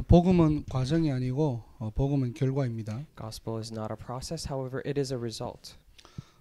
복음은 과정이 아니고 복음은 결과입니다. Gospel is not a process, however, it is a result.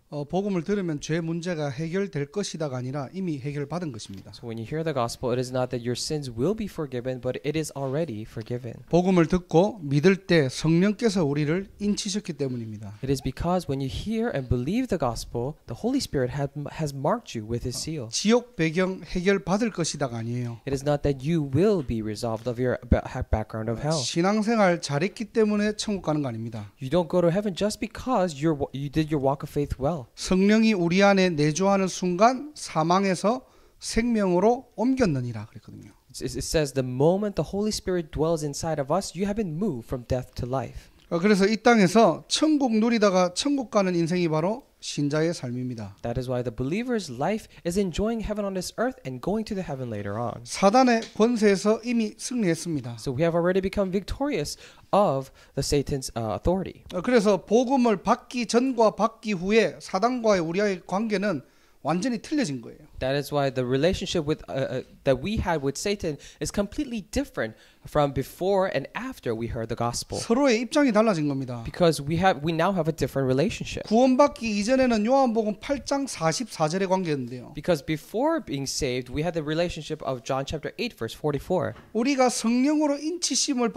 복음을 들으면 죄 문제가 해결될 것이다가 아니라 이미 해결받은 것입니다. So when you hear the gospel, it is not that your sins will be forgiven, but it is already forgiven. 복음을 듣고 믿을 때 성령께서 우리를 인치셨기 때문입니다. It is because when you hear and believe the gospel, the Holy Spirit has marked you with His seal. 지옥 배경 해결받을 것이다가 아니에요. It is not that you will be resolved of your background of hell. 신앙생활 잘했기 때문에 천국 가는 거 아닙니다. You don't go to heaven just because you did your walk of faith well. 성령이 우리 안에 내주하는 순간 사망에서 생명으로 옮겼느니라 그랬거든요. It says the moment the Holy Spirit dwells inside of us, you have been moved from death to life. 그래서 이 땅에서 천국 누리다가 천국 가는 인생이 바로 신자의 삶입니다. That is why the believer's life is enjoying heaven on this earth and going to the heaven later on. 사단의 권세에서 이미 승리했습니다. So we have already become victorious of the Satan's authority. 그래서 복음을 받기 전과 받기 후에 사단과의 우리의 관계는 완전히 틀려진 거예요. That is why the relationship with that we had with Satan is completely different from before and after we heard the gospel. 서로의 입장이 달라진 겁니다. Because we now have a different relationship. 구원받기 이전에는 요한복음 8장 44절의 관계였는데요. Because before being saved, we had the relationship of John chapter 8 verse 44. 우리가 성령으로 인치심을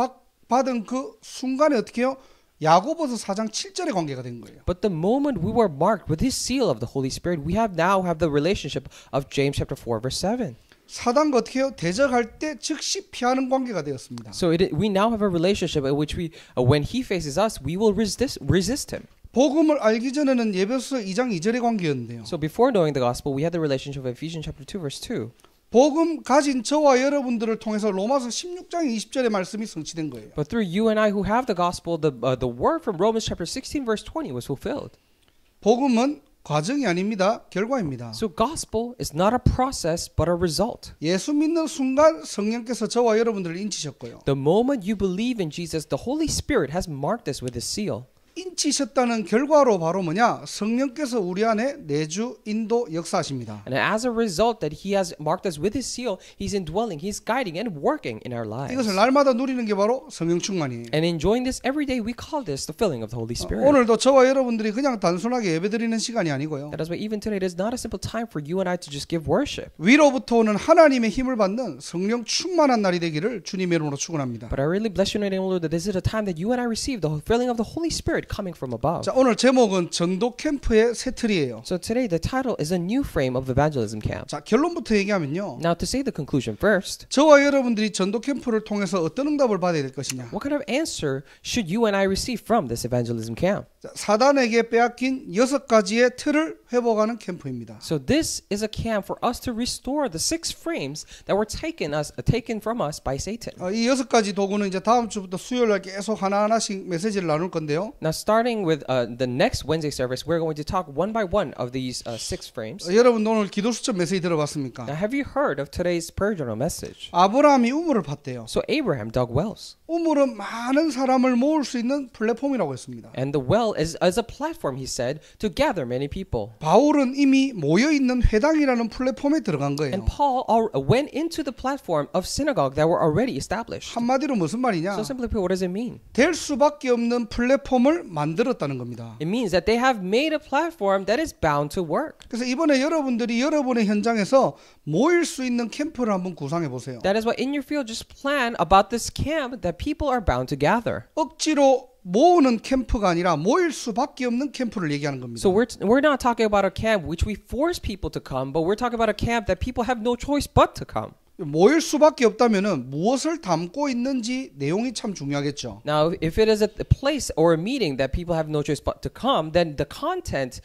받은 그 순간에 어떻게 해요? 야고보서 4장 7절의 관계가 된 거예요. But the moment we were marked with His seal of the Holy Spirit, we now have the relationship of James chapter 4 verse 7. 사단과 어떻게 해요? 대적할 때 즉시 피하는 관계가 되었습니다. So we now have a relationship in which when He faces us, we will resist Him. 복음을 알기 전에는 예배서 2장 2절의 관계였는데요. So before knowing the gospel, we had the relationship of Ephesians chapter 2 verse 2. 복음 가진 저와 여러분들을 통해서 로마서 16장 20절의 말씀이 성취된 거예요. But through you and I who have the gospel, the word from Romans chapter 16 verse 20 was fulfilled. 복음은 과정이 아닙니다. 결과입니다. So gospel is not a process but a result. 예수 믿는 순간 성령께서 저와 여러분들을 인치셨고요. The moment you believe in Jesus, the Holy Spirit has marked us with His seal. 인치셨다는 결과로 바로 뭐냐? 성령께서 우리 안에 내주 인도 역사하십니다. And as a result that He has marked us with His seal, He's indwelling, He's guiding and working in our lives. 이것을 날마다 누리는 게 바로 성령 충만이에요. And enjoying this every day, we call this the filling of the Holy Spirit. 오늘도 저와 여러분들이 그냥 단순하게 예배드리는 시간이 아니고요. That is why even today, it is not a simple time for you and I to just give worship. 위로부터 오는 하나님의 힘을 받는 성령 충만한 날이 되기를 주님의 이름으로 축원합니다. But I really bless your name, Lord, that this is a time that you and I receive the filling of the Holy Spirit coming from above. 자, 오늘 제목은 전도 캠프의 새 틀이에요. So today the title is a new frame of evangelism camp. 자, 결론부터 얘기하면요. Now to say the conclusion first, 저와 여러분들이 전도 캠프를 통해서 어떤 응답을 받아야 될 것이냐? what kind of answer should you and I receive from this evangelism camp? 자, 사단에게 빼앗긴 6가지의 틀을 회복하는 캠프입니다. So this is a camp for us to restore the 6 frames that were taken from us by Satan. 이 6가지 도구는 이제 다음 주부터 수요일날 계속 하나하나씩 메시지를 나눌 건데요. Now starting with the next Wednesday service, we're going to talk one by one of these 6 frames. 여러분 오늘 기도 수첩 메시지 들어봤습니까? Now have you heard of today's prayer journal message? 아브라함이 우물을 팠대요. So Abraham dug wells. 우물은 많은 사람을 모을 수 있는 플랫폼이라고 했습니다. And the well is a platform, he said, to gather many people. 바울은 이미 모여있는 회당이라는 플랫폼에 들어간 거예요. And Paul went into the platform of synagogue that were already established. 한마디로 무슨 말이냐? So simply put, what does it mean? 될 수밖에 없는 플랫폼을 만들었다는 겁니다. It means that they have made a platform that is bound to work. 그래서 이번에 여러분들이 여러분의 현장에서 모일 수 있는 캠프를 한번 구상해 보세요. That is why in your field, just plan about this camp that people are bound to gather. 억지로 모으는 캠프가 아니라 모일 수밖에 없는 캠프를 얘기하는 겁니다. So we're not talking about a camp which we force people to come, but we're talking about a camp that people have no choice but to come. 모일 수밖에 없다면은 무엇을 담고 있는지 내용이 참 중요하겠죠. Now, if it is a place or a meeting that people have no choice but to come, then the content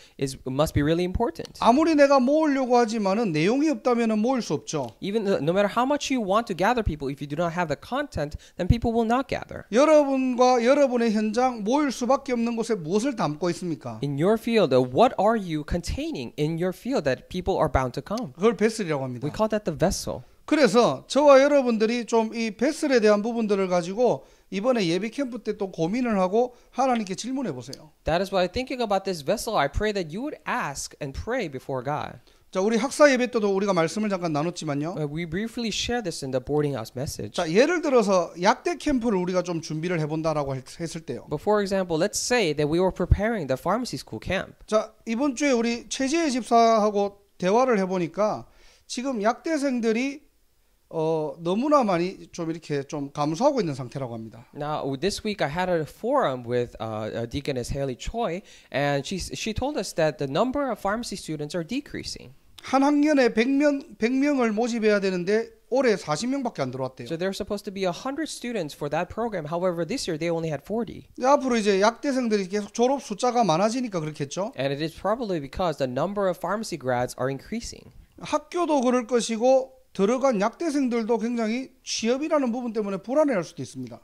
must be really important. 아무리 내가 모으려고 하지만은 내용이 없다면은 모일 수 없죠. Even no matter how much you want to gather people, if you do not have the content, then people will not gather. 여러분과 여러분의 현장 모일 수밖에 없는 곳에 무엇을 담고 있습니까? In your field, what are you containing in your field that people are bound to come? 그걸 베슬이라고 합니다. We call that the vessel. 그래서 저와 여러분들이 좀 이 베슬에 대한 부분들을 가지고 이번에 예비 캠프 때 또 고민을 하고 하나님께 질문해 보세요. That is why thinking about this vessel, I pray that you would ask and pray before God. 자, 우리 학사 예배 때도 우리가 말씀을 잠깐 나눴지만요. We briefly shared this in the boarding house message. 자, 예를 들어서 약대 캠프를 우리가 좀 준비를 해본다라고 했을 때요. But for example, let's say that we were preparing the pharmacy school camp. 자, 이번 주에 우리 최지혜 집사하고 대화를 해보니까 지금 약대생들이 너무나 많이 좀 이렇게 좀 감소하고 있는 상태라고 합니다. Now, this week I had a forum with Deaconess Haley Choi, and she told us that the number of pharmacy students are decreasing. 한 학년에 100명을 모집해야 되는데 올해 40명밖에 안 들어왔대요. So there's supposed to be 100 students for that program. However, this year they only had 40. 앞으로 이제 약대생들이 계속 졸업 숫자가 많아지니까 그렇겠죠. And it is probably because the number of pharmacy grads are increasing. 학교도 그럴 것이고 들어간 약대생들도 굉장히 취업이라는 부분 때문에 불안해할 수도 있습니다.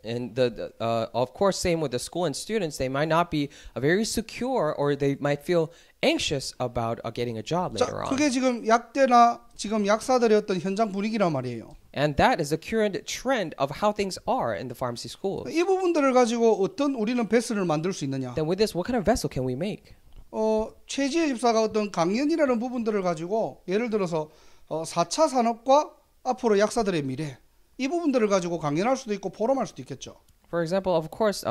And of course, same with the school and students, they might not be very secure, or they might feel anxious about getting a job 자, later on. 그게 지금 약대나 지금 약사들의 어떤 현장 분위기란 말이에요. And that is the current trend of how things are in the pharmacy schools. 이 부분들을 가지고 어떤 우리는 베스를 만들 수 있느냐? Then with this, what kind of vessel can we make? 최지혜 집사가 어떤 강연이라는 부분들을 가지고 예를 들어서 4차 산업과 앞으로 약사들의 미래 이 부분들을 가지고 강연할 수도 있고 포럼할 수도 있겠죠. For example, of course,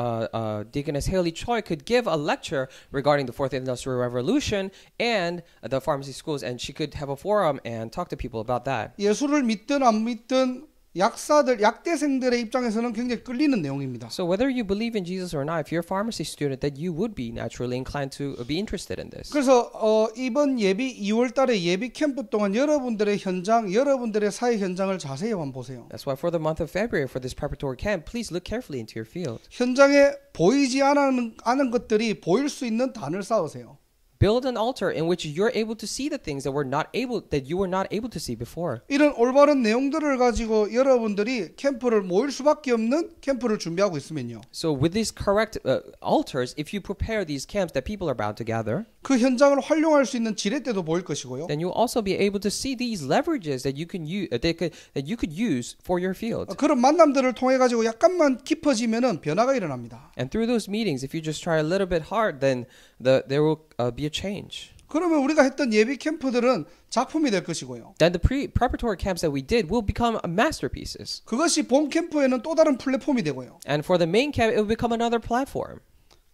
Deaconess Haley Choi could give a lecture regarding the Fourth Industrial Revolution and the pharmacy schools, and she could have a forum and talk to people about that. 예수를 믿든 안 믿든 약대생들의 입장에서는 굉장히 끌리는 내용입니다. So whether you believe in Jesus or not, if you're a pharmacy student, that you would be naturally inclined to be interested in this. 그래서 이번 예비 2월달에 예비 캠프 동안 여러분들의 현장, 여러분들의 사회 현장을 자세히 한번 보세요. That's why for the month of February, for this preparatory camp, please look carefully into your field. 현장에 보이지 않은 것들이 보일 수 있는 단을 쌓으세요. Build an altar in which you're able to see the things that you were not able to see before. 이런 올바른 내용들을 가지고 여러분들이 캠프를 모일 수밖에 없는 캠프를 준비하고 있으면요. So with these correct altars, if you prepare these camps that people are bound to gather, 그 현장을 활용할 수 있는 지렛대도 보일 것이고요. then you'll also be able to see these leverages that you can use that you could use for your field. 그런 만남들을 통해 가지고 약간만 깊어지면은 변화가 일어납니다. And through those meetings, if you just try a little bit hard, then there will be a change. 그러면 우리가 했던 예비 캠프들은 작품이 될 것이고요. Then the preparatory camps that we did will become masterpieces. 그것이 본 캠프에는 또 다른 플랫폼이 되고요. And for the main camp, it will become another platform.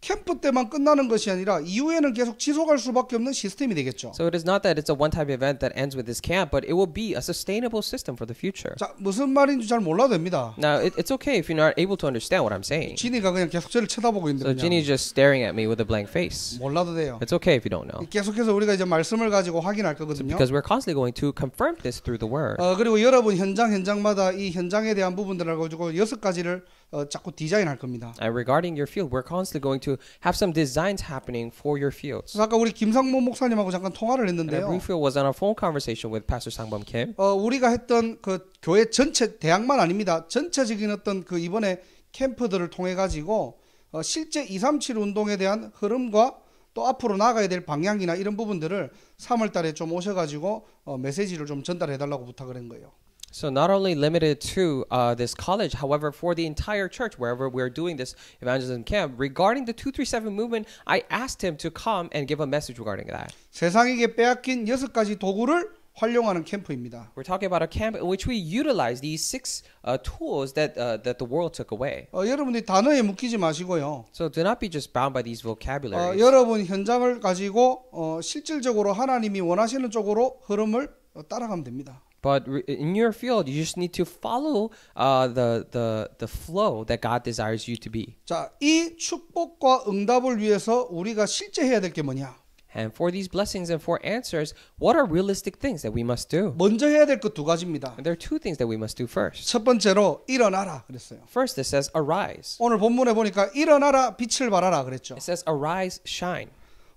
캠프 때만 끝나는 것이 아니라 이후에는 계속 지속할 수밖에 없는 시스템이 되겠죠. So it is not that it's a one-time event that ends with this camp, but it will be a sustainable system for the future. 자, 무슨 말인지 잘 몰라도 됩니다. Now, it's okay if you're not able to understand what I'm saying. 지니가 그냥 계속 저를 쳐다보고 So 있는데 Ginny's just staring at me with a blank face. 몰라도 돼요. It's okay if you don't know. 계속해서 우리가 이제 말씀을 가지고 확인할 거거든요. Because we're constantly going to confirm this through the word. 그리고 여러분 현장마다 이 현장에 대한 부분들을 가지고 6가지를 자꾸 디자인할 겁니다. And regarding your field, we're constantly going to have some designs happening for your fields. 그래서 아까 우리 김상모 목사님하고 잠깐 통화를 And I 했는데요. briefly was on a phone conversation with Pastor Sangbum Kim. 우리가 했던 그 교회 전체 대학만 아닙니다. 전체적인 어떤 그 이번에 캠프들을 통해 가지고 실제 237 운동에 대한 흐름과 또 앞으로 나가야 될 방향이나 이런 부분들을 3월 달에 좀 오셔 가지고 메시지를 좀 전달해 달라고 부탁을 한 거예요. So not only limited to this college, however, for the entire church, wherever we're doing this evangelism camp, regarding the 237 movement, I asked him to come and give a message regarding that. 세상에게 빼앗긴 6가지 도구를 활용하는 캠프입니다. We're talking about a camp in which we utilize these 6 tools that the world took away. 여러분들이 단어에 묶이지 마시고요. So do not be just bound by these vocabularies. 여러분 현장을 가지고 실질적으로 하나님이 원하시는 쪽으로 흐름을 따라가면 됩니다. But in your field, you just need to follow the flow that God desires you to be. 자, 이 축복과 응답을 위해서 우리가 실제 해야 될 게 뭐냐? And for these blessings and for answers, what are realistic things that we must do? 먼저 해야 될 것 2가지입니다. And there are 2 things that we must do first. 첫 번째로 일어나라 그랬어요. First, it says arise. 오늘 본문에 보니까 일어나라 빛을 발하라 그랬죠. It says arise, shine.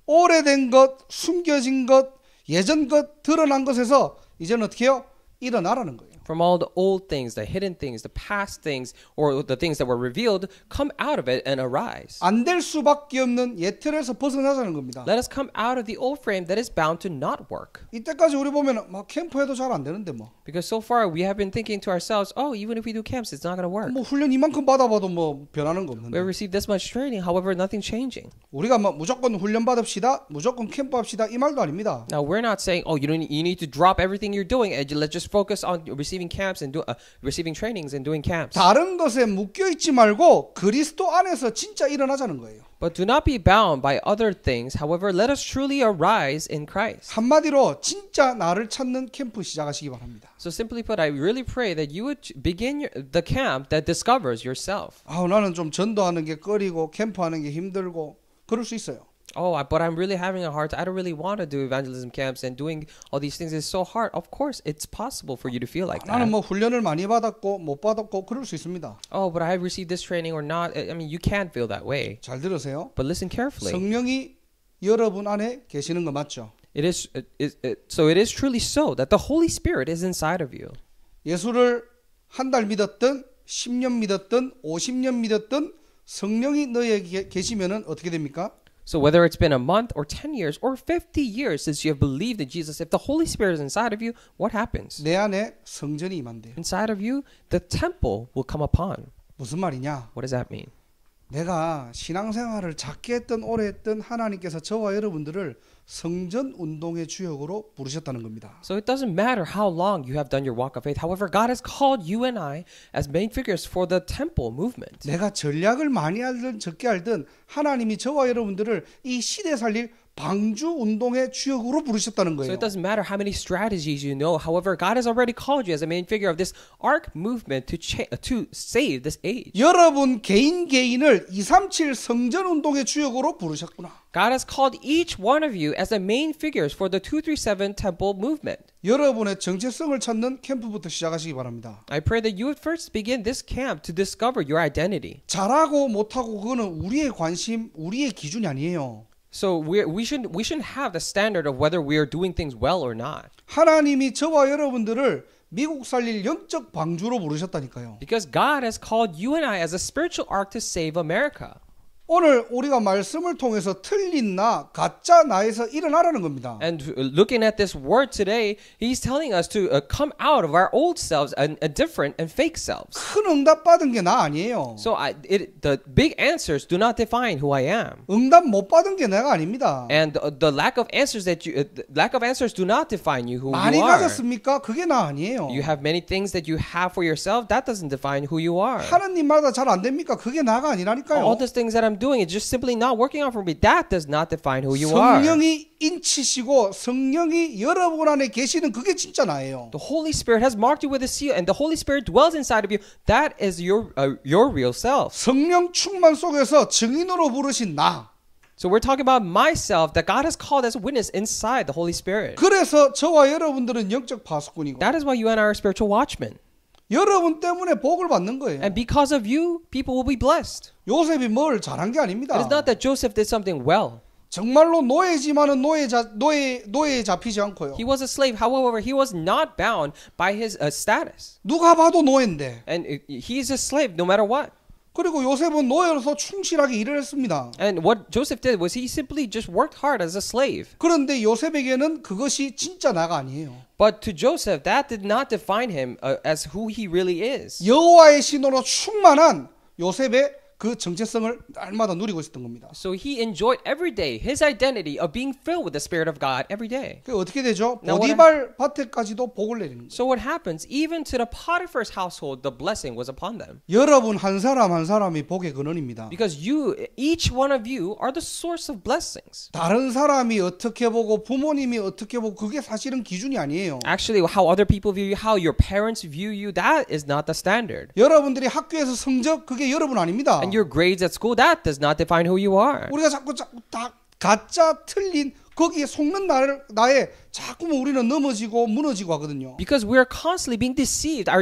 오래된 것, 숨겨진 것, 예전 것, 드러난 것에서 이제는 어떻게 해요? 일어나라는 거예요. From all the old things, the hidden things, the past things, or the things that were revealed, come out of it and arise. 안 될 수밖에 없는 예틀에서 벗어나자는 겁니다. Let us come out of the old frame that is bound to not work. 이때까지 우리 보면 막 캠프해도 잘 안 되는데 뭐. Because so far we have been thinking to ourselves, oh, even if we do camps, it's not going to work. 뭐 훈련 이만큼 받아봐도 뭐 변하는 거 We 없는데. received this much training, however, nothing changing. 우리가 뭐 무조건 훈련 받읍시다, 무조건 캠프 합시다 이 말도 아닙니다. Now we're not saying, oh, you need to drop everything you're doing and let's just focus on receiving camps and receiving trainings and doing camps. 다른 것에 묶여 있지 말고 그리스도 안에서 진짜 일어나자는 거예요. But do not be bound by other things. However, let us truly arise in Christ. 한마디로 진짜 나를 찾는 캠프 시작하시기 바랍니다. So simply put, I really pray that you would begin the camp that discovers yourself. 나는 좀 전도하는 게 꺼리고 캠프하는 게 힘들고 그럴 수 있어요. Oh, but I'm really having a hard time. I don't really want to do evangelism camps and doing all these things is so hard. Of course, it's possible for you to feel like 나는 that. 뭐 훈련을 많이 받았고 못 받았고 그럴 수 있습니다. Oh, but I have received this training or not. I mean, you can't feel that way. 잘 들으세요. But listen carefully. 성령이 여러분 안에 계시는 거 맞죠? So it is truly so that the Holy Spirit is inside of you. 예수를 한 달 믿었든 10년 믿었든 50년 믿었든 성령이 너에게 계시면은 어떻게 됩니까? So whether it's been a month or 10 years or 50 years since you have believed in Jesus, if the Holy Spirit is inside of you, what happens? 내 안에 성전이 임한대요. Inside of you, the temple will come upon. 무슨 말이냐? What does that mean? 내가 신앙생활을 작게 했든 오래 했든 하나님께서 저와 여러분들을 성전 운동의 주역으로 부르셨다는 겁니다. So it doesn't matter how long you have done your walk of faith. However, God has called you and I as main figures for the temple movement. 내가 전략을 많이 알든 적게 알든 하나님이 저와 여러분들을 이 시대 살릴 방주 운동의 주역으로 부르셨다는 So 거예요. it doesn't matter how many strategies you know. However, God has already called you as a main figure of this ark movement to save this age. 여러분 개인을 237 성전 운동의 주역으로 부르셨구나. God has called each one of you as the main figures for the 237 temple movement. 여러분의 정체성을 찾는 캠프부터 시작하시기 바랍니다. I pray that you would first begin this camp to discover your identity. 잘하고 못하고 그거는 우리의 관심, 우리의 기준이 아니에요. So we shouldn't have the standard of whether we are doing things well or not. 하나님이 저와 여러분들을 미국 살릴 영적 방주로 부르셨다니까요. Because God has called you and I as a spiritual ark to save America. 오늘 우리가 말씀을 통해서 틀린 나, 가짜 나에서 일어나라는 겁니다. And looking at this word today, he's telling us to come out of our old selves and different and fake selves. 큰 응답 받은 게 나 아니에요. So the big answers do not define who I am. 응답 못 받은 게 내가 아닙니다. And the lack of answers do not define you who 많이 you are. 가졌습니까? 그게 나 아니에요. You have many things that you have for yourself. That doesn't define who you are. 하는 일마다 잘 안 됩니까? 그게 나가 아니라니까요. All these things that I'm doing is just simply not working out for me. That does not define who you are. 성령이 인치시고 성령이 여러분 안에 계시는 그게 진짜 나예요. The Holy Spirit has marked you with a seal, and the Holy Spirit dwells inside of you. That is your real self. 성령 충만 속에서 증인으로 부르신 나. So we're talking about myself that God has called as a witness inside the Holy Spirit. 그래서 저와 여러분들은 영적 파수꾼이고 That is why you and I are spiritual watchmen. 여러분 때문에 복을 받는 거예요. And because of you, people will be blessed. 요셉이 뭘 잘한 게 아닙니다. It is not that Joseph did something well. 정말로 노예지만은 노예에 잡히지 않고요. He was a slave. However, he was not bound by his status. 누가 봐도 노예인데. And he is a slave no matter what. 그리고 요셉은 노예로서 충실하게 일을 했습니다. And what Joseph did was he simply just worked hard as a slave. 그런데 요셉에게는 그것이 진짜 나가 아니에요. But to Joseph, that did not define him as who he really is. 여호와의 신호로 충만한 요셉의 그 정체성을 날마다 누리고 있었던 겁니다. So he enjoyed every day his identity of being filled with the Spirit of God every day. 그 어떻게 되죠? Now 보디발 밭에까지도 복을 내리는 거예요. So what happens? Even to the Potiphar's household, the blessing was upon them. 여러분 한 사람 한 사람이 복의 근원입니다. Because each one of you are the source of blessings. 다른 사람이 어떻게 보고 부모님이 어떻게 보고 그게 사실은 기준이 아니에요. Actually, how other people view you, how your parents view you, that is not the standard. 여러분들이 학교에서 성적 그게 여러분 아닙니다. And your grades at school, that does not define who you are. 우리가 자꾸 다 가짜 틀린 거기에 속는 나에 자꾸 우리는 넘어지고 무너지고 하거든요. Because we're constantly being deceived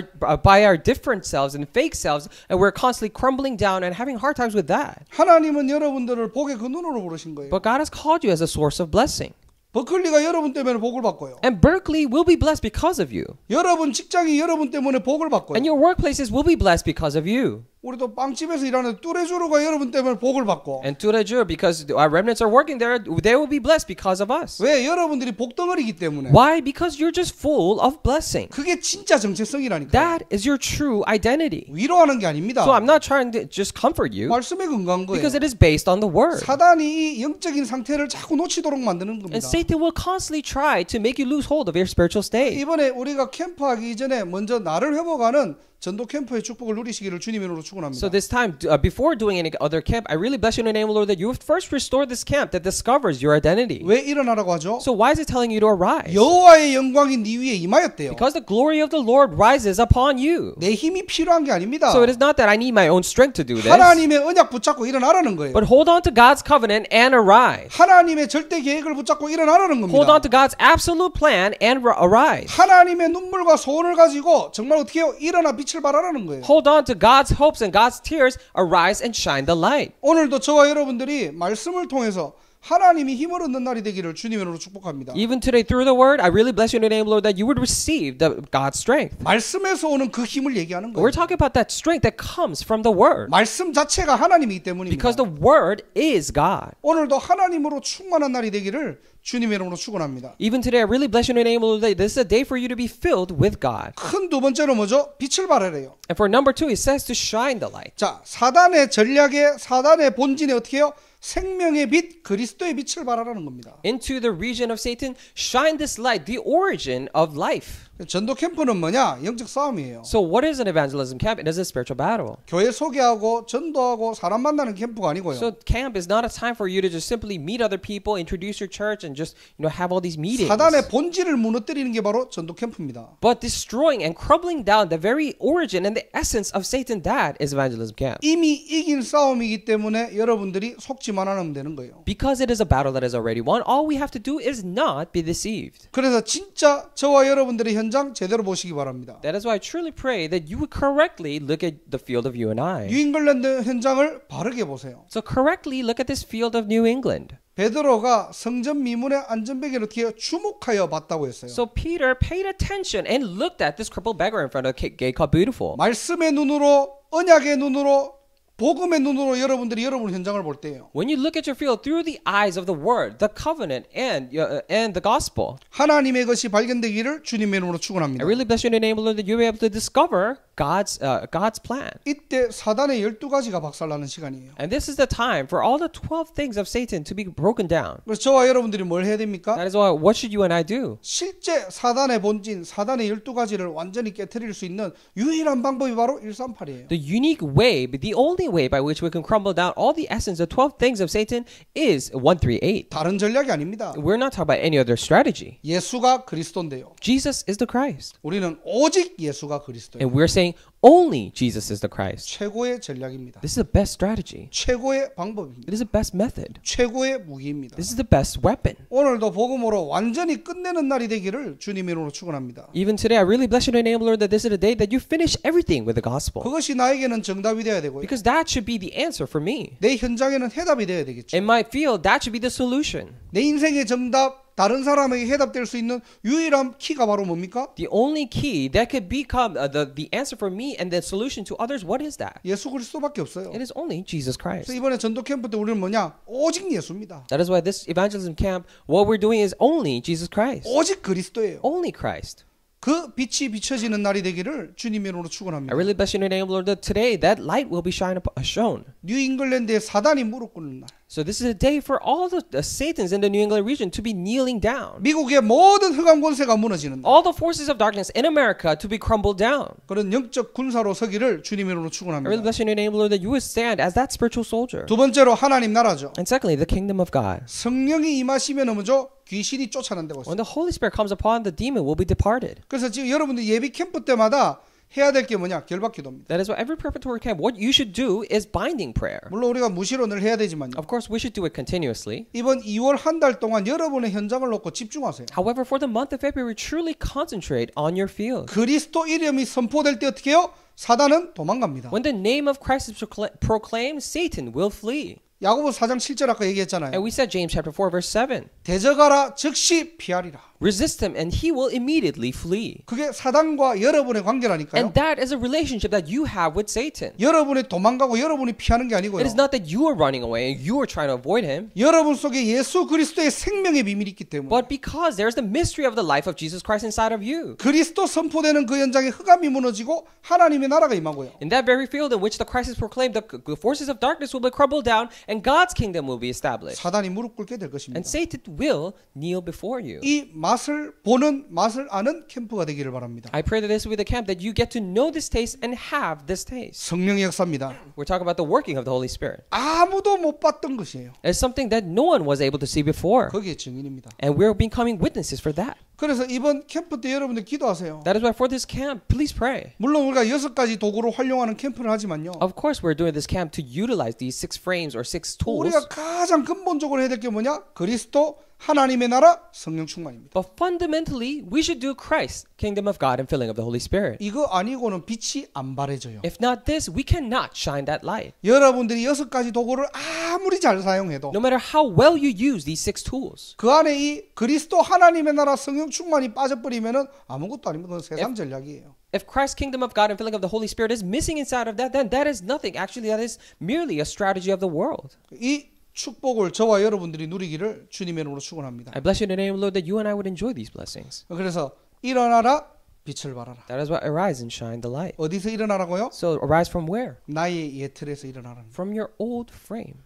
by our different selves and fake selves, and we're constantly crumbling down and having hard times with that. 하나님은 여러분들을 복의 근원으로 부르신 거예요. But God has called you as a source of blessing. 버클리가 여러분 때문에 복을 받고요. And Berkeley will be blessed because of you. 여러분 직장이 여러분 때문에 복을 받고요. And your workplaces will be blessed because of you. 우리 또 빵집에서 일하는 뚜레주로가 여러분 때문에 복을 받고. And Turejur, because our remnants are working there, they will be blessed because of us. 왜? 여러분들이 복덩어리기 때문에. Why? Because you're just full of blessing. 그게 진짜 정체성이라니까. That is your true identity. 위로하는 게 아닙니다. So I'm not trying to just comfort you 말씀에 근거한 거예요. because it is based on the word. 사단이 이 영적인 상태를 자꾸 놓치도록 만드는 겁니다. And Satan will constantly try to make you lose hold of your spiritual state. 이번에 우리가 캠프하기 이전에 먼저 나를 회복하는 전도 캠프의 축복을 누리시기를 주님의 이름으로 축원합니다. So this time, before doing any other camp, I really bless you in the name of the Lord that you would first restore this camp that discovers your identity. 왜 일어나라고 하죠? So why is it telling you to arise? 여호와의 영광이 네 위에 임하였대요. Because the glory of the Lord rises upon you. 내 힘이 필요한 게 아닙니다. So it is not that I need my own strength to do this, 하나님의 언약 붙잡고 일어나라는 거예요. but hold on to God's covenant and arise. 하나님의 절대 계획을 붙잡고 일어나라는 Hold on 겁니다. to God's absolute plan and arise. 하나님의 눈물과 소원을 가지고 정말 어떻게 해요? 일어나 빛을 발하라는 거예요. Hold on to God's hopes and God's tears. Arise and shine the light. 오늘도 저와 여러분들이 말씀을 통해서 하나님이 힘을 얻는 날이 되기를 주님의 이름으로 축복합니다. Even today through the word, I really bless you in the name, Lord, that you would receive God's strength. 말씀에서 오는 그 힘을 얘기하는 We're 거예요. talking about that strength that comes from the word. 말씀 자체가 하나님이기 때문입니다. Because the word is God. 오늘도 하나님으로 충만한 날이 되기를 주님의 이름으로 축원합니다. Even today, I really bless you in the name, Lord, that this is a day for you to be filled with God. 큰 두 번째로 뭐죠? 빛을 발하래요. And for number 2, it says to shine the light. 자, 사단의 전략에 사단의 본진에 어떻게 해요? 생명의 빛, 그리스도의 빛을 발하라는 겁니다. Into the region of Satan, shine this light, the origin of life. 전도 캠프는 뭐냐? 영적 싸움이에요. So what is an evangelism camp? It is a spiritual battle. 교회 소개하고 전도하고 사람 만나는 캠프가 아니고요. So camp is not a time for you to just simply meet other people, introduce your church, and just have all these meetings. 사단의 본질을 무너뜨리는 게 바로 전도 캠프입니다. But destroying and crumbling down the very origin and the essence of Satan, that is evangelism camp. 이미 이긴 싸움이기 때문에 여러분들이 속지만 않으면 되는 거예요. Because it is a battle that is already won, all we have to do is not be deceived. 그래서 진짜 저와 여러분들의 현장 제대로 보시기 바랍니다. That is why I truly pray that you would correctly look at the field of you and I. 뉴잉글랜드 현장을 바르게 보세요. So correctly look at this field of New England. 베드로가 성전 미문의 안전벨기를 어떻게 주목하여 봤다고 했어요. So Peter paid attention and looked at this crippled beggar in front of the gate called Beautiful. 말씀의 눈으로, 언약의 눈으로, 복음의 눈으로 여러분들이 여러분 현장을 볼 때예요. When you look at your field through the eyes of the word, the covenant, and the gospel, 하나님의 것이 발견되기를 주님의 이름으로 축원합니다. I really bless you in the name of the Lord that you'll be able to discover God's plan. 이때 사단의 12가지가 박살나는 시간이에요. And this is the time for all the 12 things of Satan to be broken down. 그래서 저와 여러분들이 뭘 해야 됩니까? That is why, what should you and I do? 실제 사단의 본진, 사단의 12가지를 완전히 깨트릴 수 있는 유일한 방법이 바로 138이에요. The unique way, but the only way by which we can crumble down all the essence of 12 things of Satan is 138. 다른 전략이 아닙니다. We're not talking about any other strategy. 예수가 그리스도인데요. Jesus is the Christ. 우리는 오직 예수가 그리스도예요. And we're saying only Jesus is the Christ. 최고의 전략입니다. This is the best strategy. 최고의 방법입니다. It is the best method. 최고의 무기입니다. This is the best weapon. 오늘도 복음으로 완전히 끝내는 날이 되기를 주님의 이름으로 축원합니다. Even today, I really bless you in the name of the Lord that this is the day that you finish everything with the gospel. 그것이 나에게는 정답이 되어야 되고요. Because that should be the answer for me. 내 현장에는 해답이 되어야 되겠죠. In my field, that should be the solution. 내 인생의 정답, 다른 사람에게 해답될 수 있는 유일한 키가 바로 뭡니까? The only key that could become the answer for me and the solution to others, what is that? 예수 그리스도밖에 없어요. It is only Jesus Christ. 그래서 이번에 전도 캠프 때 우리는 뭐냐? 오직 예수입니다. That is why this evangelism camp, what we're doing is only Jesus Christ. 오직 그리스도예요. Only Christ. 그 빛이 비춰지는 날이 되기를 주님의 이름으로 I 축원합니다. really bless you in the name of the Lord that today that light will be shown. 뉴잉글랜드의 사단이 무릎 꿇는 날. So this is a day for all the Satans in the New England region to be kneeling down. 미국의 모든 흑암 권세가 무너지는 날. All the forces of darkness in America to be crumbled down. 그런 영적 군사로 서기를 주님의 이름으로 I really 축원합니다. bless you in the name of the Lord that you would stand as that spiritual soldier. 두 번째로 하나님 나라죠. And secondly, the kingdom of God. 성령이 임하시면 뭐죠? 귀신이 쫓아낸다고 했어요. When the Holy Spirit comes upon, the demon will be departed. 그래서 지금 여러분들 예비 캠프 때마다 해야 될 게 뭐냐? 결박기도입니다. That is why every preparatory camp, what you should do is binding prayer. 물론 우리가 무시로 늘 해야 되지만요. Of course, we should do it continuously. 이번 2월 한 달 동안 여러분의 현장을 놓고 집중하세요. However, for the month of February, truly concentrate on your field. 그리스도 이름이 선포될 때 어떻게 해요? 사단은 도망갑니다. When the name of Christ is proclaimed, Satan will flee. 야고보 4장 7절 아까 얘기했잖아요. And we said James chapter 4 verse 7. 대적하라 즉시 피하리라. Resist him and he will immediately flee. 그게 사단과 여러분의 관계라니까요. And that is a relationship that you have with Satan. 여러분이 도망가고 여러분이 피하는 게 아니고요. It is not that you are running away and you are trying to avoid him, 여러분 속에 예수 그리스도의 생명의 비밀이 있기 때문에 but because there's the mystery of the life of Jesus Christ inside of you. 그리스도 선포되는 그 현장에 흑암이 무너지고 하나님의 나라가 임하고요. In that very field in which the Christ is proclaimed, the forces of darkness will be crumbled down and God's kingdom will be established. 사단이 무릎 꿇게 될 것입니다. And Satan will kneel before you. 이 맛을 보는 맛을 아는 캠프가 되기를 바랍니다. I pray that this will be the camp that you get to know this taste and have this taste. 성령의 역사입니다. We're talking about the working of the Holy Spirit. 아무도 못 봤던 것이에요. It's something that no one was able to see before. 거기에 증인입니다. And we're becoming witnesses for that. 그래서 이번 캠프 때 여러분들 기도하세요. That is why for this camp, please pray. 물론 우리가 6가지 도구로 활용하는 캠프를 하지만요. Of course, we're doing this camp to utilize these 6 frames or 6 tools. 우리가 가장 근본적으로 해야 될 게 뭐냐? 그리스도 하나님의 나라 성령 충만입니다. But fundamentally, we should do Christ, kingdom of God and filling of the Holy Spirit. 이거 아니고는 빛이 안 바래져요. If not this, we cannot shine that light. 여러분들이 6가지 도구를 아무리 잘 사용해도 No matter how well you use these 6 tools, 그 안에 이 그리스도 하나님의 나라 성령 충만이 빠져버리면은 아무것도 아닙니다. 세상 전략이에요. if Christ's kingdom of God and filling of the Holy Spirit is missing inside of that, then that is nothing. Actually, that is merely a strategy of the world. 이 축복을 저와 여러분들이 누리기를 주님의 이름으로 축원합니다. I bless you in the name of the Lord that you and I would enjoy these blessings. 그래서 일어나라 빛을 발하라. That is why arise and shine the light. 어디서 일어나라고요? So arise from where? 나의 예틀에서 일어나라. From your old frame.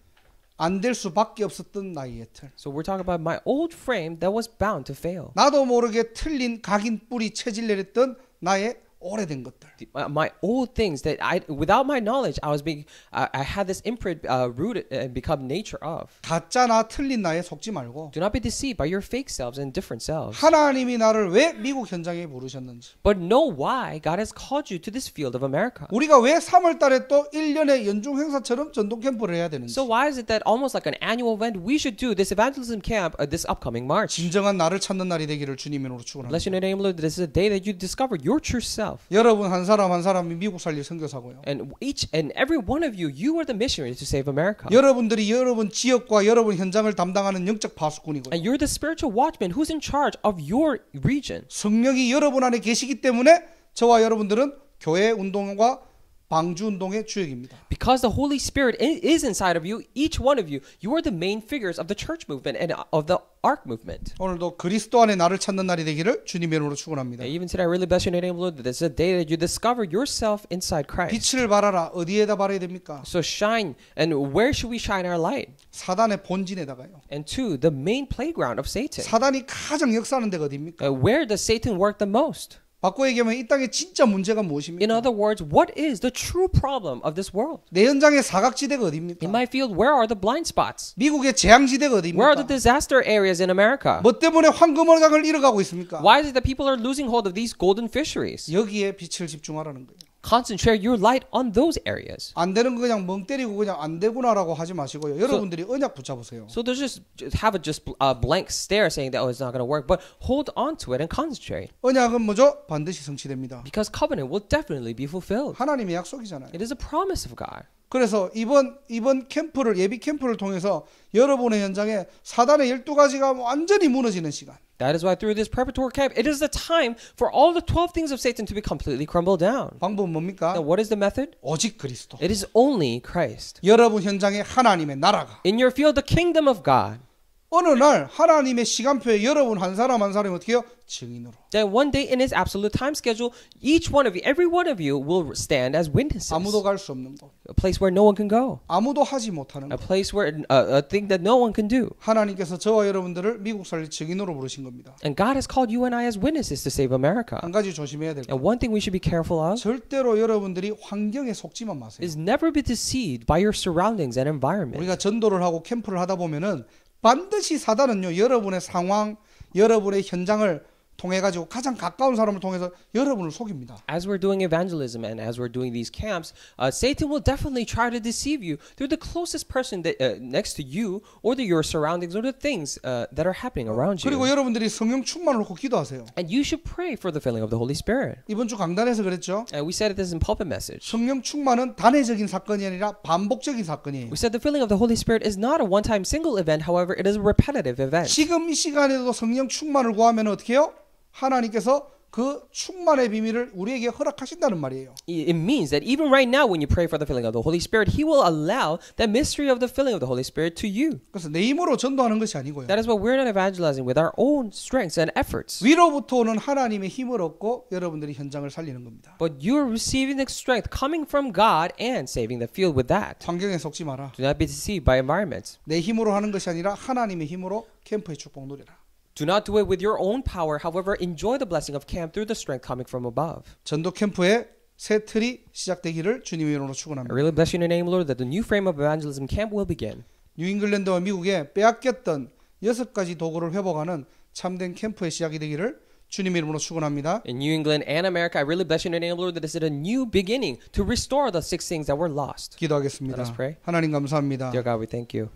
안 될 수밖에 없었던 나의 예틀. So we're talking about my old frame that was bound to fail. 나도 모르게 틀린 각인 뿌리 체질 내렸던 나의 오래된 것들. My old things that without my knowledge, I had this imprint rooted and become nature of. 가짜 나 틀린 나에 속지 말고 Do not be deceived by your fake selves and different selves. 하나님이 나를 왜 미국 현장에 부르셨는지. But know why God has called you to this field of America. 우리가 왜 3월 달에 또 1년의 연중 행사처럼 전동 캠프를 해야 되는지. So why is it that almost like an annual event we should do this evangelism camp this upcoming March? 진정한 나를 찾는 날이 되기를 주님의 이름으로 축원합니다. Bless you in the name of the Lord. This is a day that you discover your true self. 여러분 한 사람 한 사람이 미국 살릴 선교사고요. And each and every one of you, you are the missionary to save America. 여러분들이 여러분 지역과 여러분 현장을 담당하는 영적 파수꾼이고요. And you're the spiritual watchman who's in charge of your region. 성령이 여러분 안에 계시기 때문에 저와 여러분들은 교회 운동과 방주 운동의 주역입니다. Because the Holy Spirit is inside of you, each one of you, you are the main figures of the church movement and of the Ark movement. 오늘도 그리스도 안에 나를 찾는 날이 되기를 주님의 이름으로 축원합니다. And even today, I really bless your name, Lord. This is a day that you discover yourself inside Christ. 빛을 발하라. 어디에다 발해야 됩니까? So shine, and where should we shine our light? 사단의 본진에다가요. And to the main playground of Satan. 사단이 가장 역사하는 데가 어디입니까? Where does Satan work the most? 바꿔 얘기하면 이 땅의 진짜 문제가 In 무엇입니까? other words, what is the true problem of this world? 내 현장의 사각지대가 어디입니까? In my field, where are the blind spots? 미국의 재앙지대가 Where are the 어디입니까? disaster areas in America? 뭐 때문에 황금어장을 잃어가고 있습니까? Why is it that people are losing hold of these golden fisheries? 여기에 빛을 집중하라는 거예요. Concentrate your light on those areas. 안 되는 거 그냥 멍 때리고 그냥 안 되구나라고 하지 마시고요. 여러분들이 언약 붙잡으세요. So there's just have a blank stare saying that it's not going to work, but hold on to it and concentrate. 언약은 뭐죠? 반드시 성취됩니다. Because covenant will definitely be fulfilled. 하나님의 약속이잖아요. It is a promise of God. 그래서 이번 캠프를 예비 캠프를 통해서 여러분의 현장에 사단의 12가지가 완전히 무너지는 시간. That is why through this preparatory camp, it is the time for all the 12 things of Satan to be completely crumbled down. 방법은 뭡니까? Now, what is the method? 오직 그리스도. It is only Christ. 여러분 현장에 하나님의 나라가. In your field, the kingdom of God. 어느 날 하나님의 시간표에 여러분 한 사람 한 사람이 어떻게 해요? 증인으로. That one day in his absolute time schedule, each one of you, every one of you will stand as witnesses. 아무도 갈 수 없는 곳. A place where no one can go. 아무도 하지 못하는 A 곳. place where a thing that no one can do. 하나님께서 저와 여러분들을 미국 살릴 증인으로 부르신 겁니다. And God has called you and I as witnesses to save America. 한 가지 조심해야 될 것. And one thing we should be careful of 절대로 여러분들이 환경에 속지만 마세요. is never be deceived by your surroundings and environment. 우리가 전도를 하고 캠프를 하다 보면은 반드시 사단은요 여러분의 상황, 여러분의 현장을 통해 가지고 가장 가까운 사람을 통해서 여러분을 속입니다. As we're doing evangelism and as we're doing these camps, Satan will definitely try to deceive you through the closest person that, next to you or your surroundings or the things that are happening around you. 그리고 여러분들이 성령 충만을 놓고 기도하세요. And you should pray for the filling of the Holy Spirit. 이번 주 강단에서 그랬죠. And we said this in pulpit message. 성령 충만은 단회적인 사건이 아니라 반복적인 사건이에요. We said the filling of the Holy Spirit is not a one-time single event. However, it is a repetitive event. 지금 이 시간에도 성령 충만을 구하면 어떻게 해요? 하나님께서 그 충만의 비밀을 우리에게 허락하신다는 말이에요. It means that even right now when you pray for the filling of the Holy Spirit, He will allow that mystery of the filling of the Holy Spirit to you. 그래서 내 힘으로 전도하는 것이 아니고요. That is what we're not evangelizing with our own strengths and efforts. 위로부터 오는 하나님의 힘을 얻고 여러분들이 현장을 살리는 겁니다. But you're receiving the strength coming from God and saving the field with that. 환경에 속지 마라. Do not be deceived by environments. 내 힘으로 하는 것이 아니라 하나님의 힘으로 캠프의 축복 누리라. Do not do it with your own power. However, enjoy the blessing of camp through the strength coming from above. 전도 캠프의 새 틀이 시작되기를 주님의 이름으로 I 축원합니다. really bless you in the name, Lord, that the new frame of evangelism camp will begin. 뉴잉글랜드와 미국에 빼앗겼던 6가지 도구를 회복하는 참된 캠프의 시작이 되기를 주님의 이름으로 축원합니다. In New England and America, I really bless you in the name, Lord, that this is a new beginning to restore the 6 things that were lost. 기도하겠습니다. Let us pray. 하나님 감사합니다. Dear God, we thank you.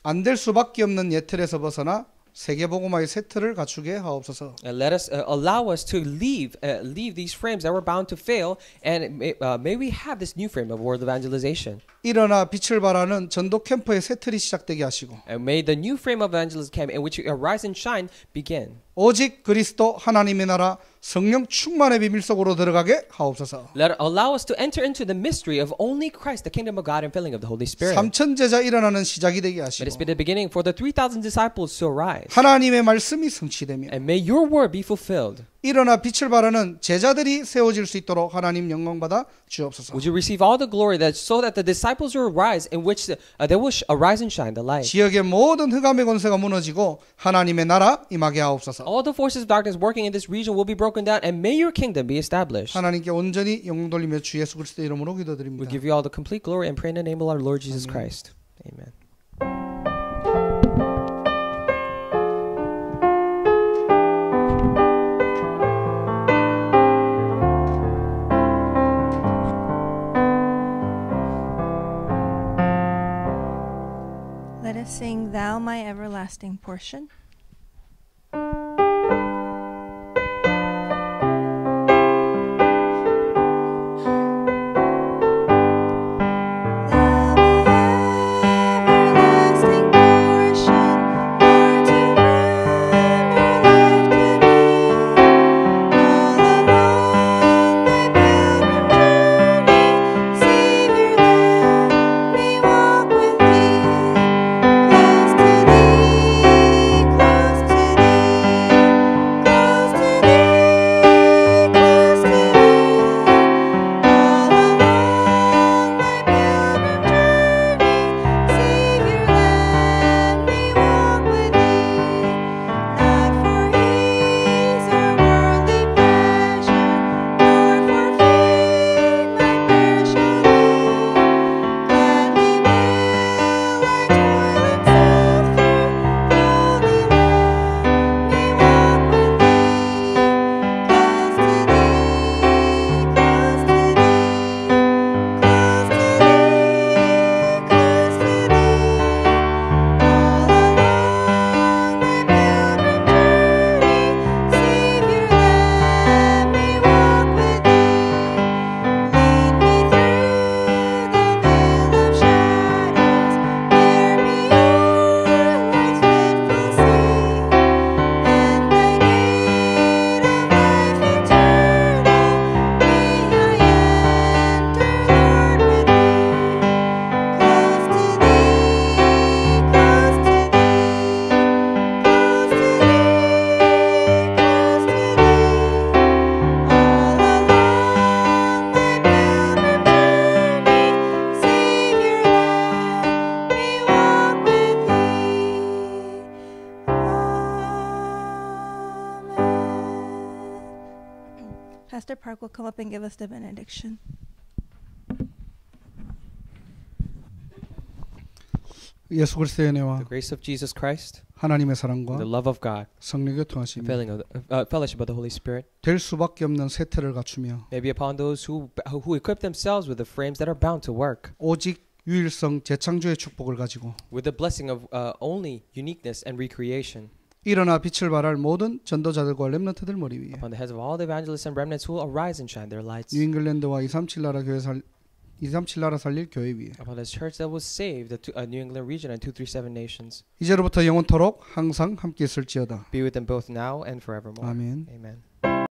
안 될 수밖에 없는 예틀에서 벗어나 세계복음화의 새 틀을 갖추게 하옵소서. And let us allow us to leave these frames that were bound to fail, and may we have this new frame of world evangelization. 일어나 빛을 발하는 전도 캠프의 새 틀이 시작되게 하시고 And may the new frame of evangelism camp in which you arise and shine begin. 오직 그리스도 하나님의 나라 성령 충만의 비밀 속으로 들어가게 하옵소서. Allow us to enter into the mystery of only Christ, the kingdom of God and filling of the Holy Spirit. 3천 제자 일어나는 시작이 되게 Let 하시고 this be the beginning for the 3,000 disciples to arise. 하나님의 말씀이 성취되며 And may your word be fulfilled. 일어나 빛을 발하는 제자들이 세워질 수 있도록 하나님 영광 받아 주옵소서. Would you receive all the glory that so that the disciples will arise in which they will arise and shine the light. 지역의 모든 흑암의 권세가 무너지고 하나님의 나라 임하게 하옵소서. All the forces of darkness working in this region will be broken down, and may your kingdom be established. 하나님께 온전히 영광 돌리며 주 예수 그리스도의 이름으로 We 기도드립니다. give you all the complete glory and pray in the name of our Lord Jesus Christ. Amen. Let us sing Thou My Everlasting Portion. Pastor Park will come up and give us the benediction. 예수 그리스도의 은혜와 The grace of Jesus Christ, 하나님의 the 사랑과 love of God, 성령 교통하심이 fellowship of the Holy Spirit, 될 수밖에 없는 세태를 갖추며 may be upon those who equip themselves with the frames that are bound to work, 오직 유일성 재창조의 축복을 가지고 with the blessing of only uniqueness and recreation, 일어나 빛을 발할 모든 전도자들과 렘넌트들 머리 위에 upon the heads of all the evangelists and remnants who will arise and shine their lights, 뉴잉글랜드와 237 나라 살릴 교회 위에 upon this church that will save the New England region and 237 nations. 이제로부터 영원토록 항상 함께 있을지어다. Be with them both now and forevermore. 아멘. Amen.